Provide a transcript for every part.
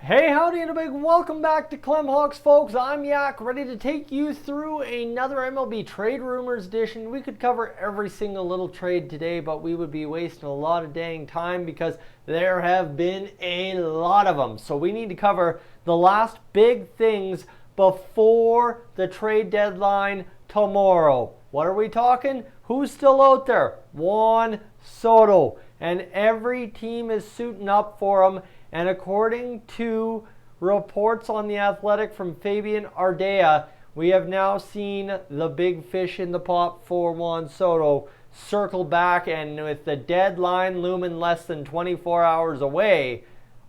Hey, howdy and a big welcome back to Clem Hawks, folks. I'm Yak, ready to take you through another MLB Trade Rumors edition. We could cover every single little trade today, but we would be wasting a lot of dang time because there have been a lot of them. So we need to cover the last big things before the trade deadline tomorrow. What are we talking? Who's still out there? Juan Soto. And every team is suiting up for him. And according to reports on The Athletic from Fabian Ardea, we have now seen the big fish in the pot for Juan Soto circle back, and with the deadline looming less than 24 hours away,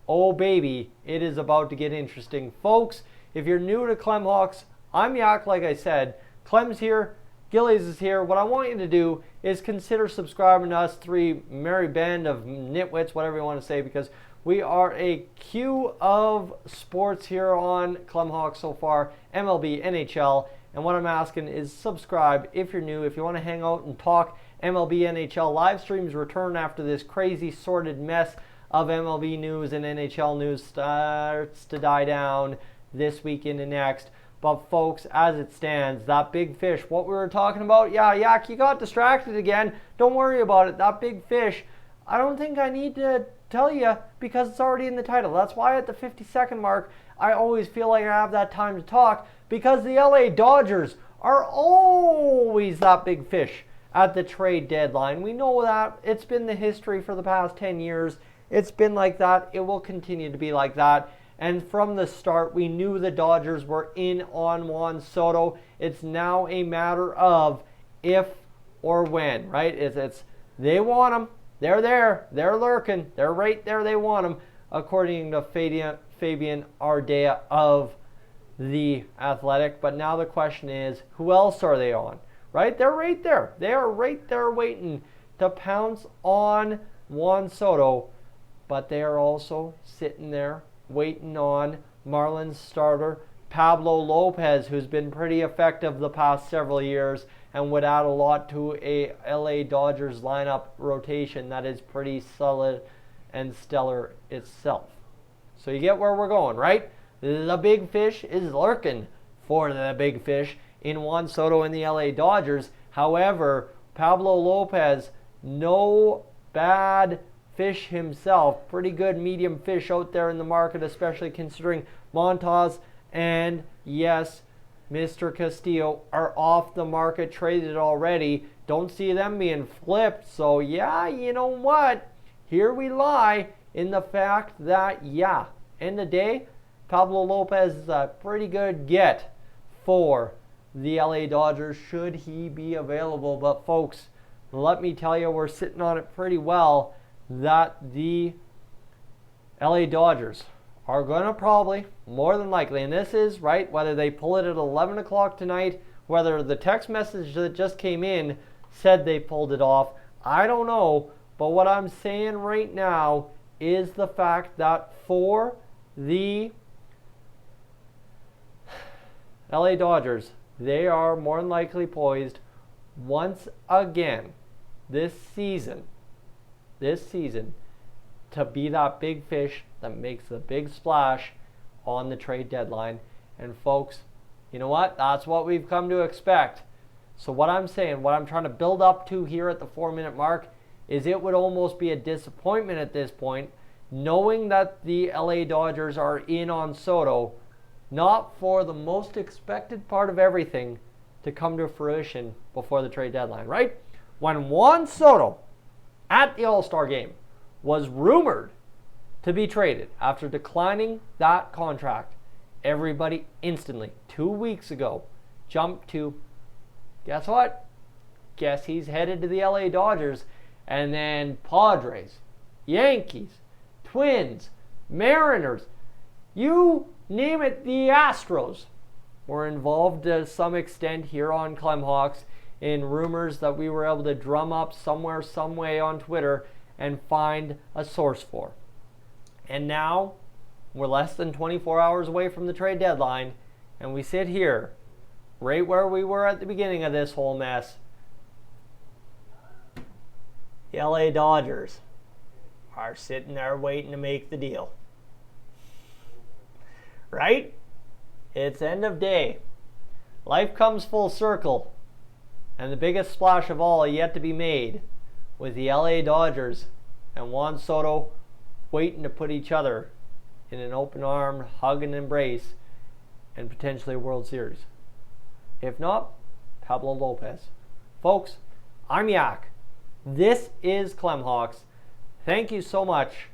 oh baby, it is about to get interesting. Folks, if you're new to Clem Hawks, I'm Yak, like I said. Clem's here, Gillies is here. What I want you to do is consider subscribing to us three merry band of nitwits, whatever you want to say, because we are a queue of sports here on Clem Hawks so far, MLB, NHL, and what I'm asking is subscribe if you're new. If you want to hang out and talk MLB, NHL, live streams return after this crazy sorted mess of MLB news and NHL news starts to die down this weekend and next. But folks, as it stands, that big fish, what we were talking about, Yak, you got distracted again. Don't worry about it. That big fish, I don't think I need to tell you because it's already in the title. That's why at the 50-second mark, I always feel like I have that time to talk, because the LA Dodgers are always that big fish at the trade deadline. We know that. It's been the history for the past 10 years. It's been like that. It will continue to be like that. And from the start, we knew the Dodgers were in on Juan Soto. It's now a matter of if or when, right? It's they want him. They're there. They're lurking. They're right there. They want him, according to Fabian Ardea of The Athletic. But now the question is, who else are they on? Right? They're right there. They are right there waiting to pounce on Juan Soto. But they are also sitting there waiting on Marlins starter Pablo Lopez, who's been pretty effective the past several years and would add a lot to a LA Dodgers lineup rotation that is pretty solid and stellar itself. So you get where we're going, right? The big fish is lurking for the big fish in Juan Soto and the LA Dodgers. However, Pablo Lopez, no bad fish himself. Pretty good medium fish out there in the market, especially considering Montas and, yes, Mr. Castillo are off the market, traded already. Don't see them being flipped. So, yeah, you know what? Here we lie in the fact that, end of the day, Pablo Lopez is a pretty good get for the LA Dodgers should he be available. But, folks, let me tell you, we're sitting on it pretty well that the LA Dodgers are going to probably, more than likely, and this is, right, whether they pull it at 11 o'clock tonight, whether the text message that just came in said they pulled it off, I don't know. But what I'm saying right now is the fact that for the LA Dodgers, they are more than likely poised once again this season to be that big fish that makes the big splash on the trade deadline. And folks, you know what? That's what we've come to expect. So what I'm saying, what I'm trying to build up to here at the 4-minute mark is it would almost be a disappointment at this point, knowing that the LA Dodgers are in on Soto, not for the most expected part of everything to come to fruition before the trade deadline, right? When Juan Soto at the All-Star game was rumored to be traded after declining that contract, everybody instantly, 2 weeks ago, jumped to, guess what? Guess he's headed to the LA Dodgers. And then Padres, Yankees, Twins, Mariners, you name it, the Astros were involved to some extent here on Clem Hawks in rumors that we were able to drum up somewhere, some way on Twitter and find a source for. And now we're less than 24 hours away from the trade deadline, and we sit here right where we were at the beginning of this whole mess. The LA Dodgers are sitting there waiting to make the deal. right? It's end of day. Life comes full circle. And the biggest splash of all yet to be made with the LA Dodgers and Juan Soto waiting to put each other in an open arm hug and embrace and potentially a World Series. If not, Pablo Lopez. Folks, I'm Yak. This is Clem Hawks. Thank you so much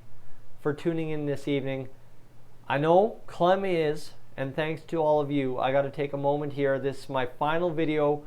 for tuning in this evening. I know Clem is, and thanks to all of you, I got to take a moment here. This is my final video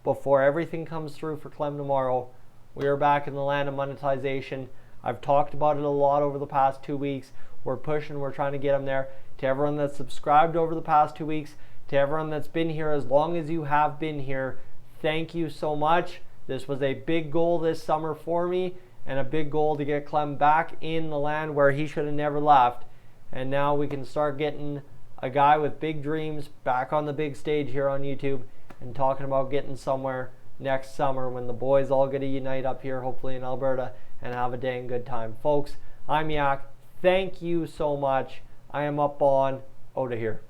before everything comes through for Clem tomorrow. We are back in the land of monetization. I've talked about it a lot over the past 2 weeks. We're pushing, we're trying to get them there. To everyone that's subscribed over the past 2 weeks, to everyone that's been here as long as you have been here, thank you so much. This was a big goal this summer for me, and a big goal to get Clem back in the land where he should have never left. And now we can start getting a guy with big dreams back on the big stage here on YouTube and talking about getting somewhere next summer when the boys all get to unite up here, hopefully in Alberta, and have a dang good time. Folks, I'm Yak. Thank you so much. I am up on out of here.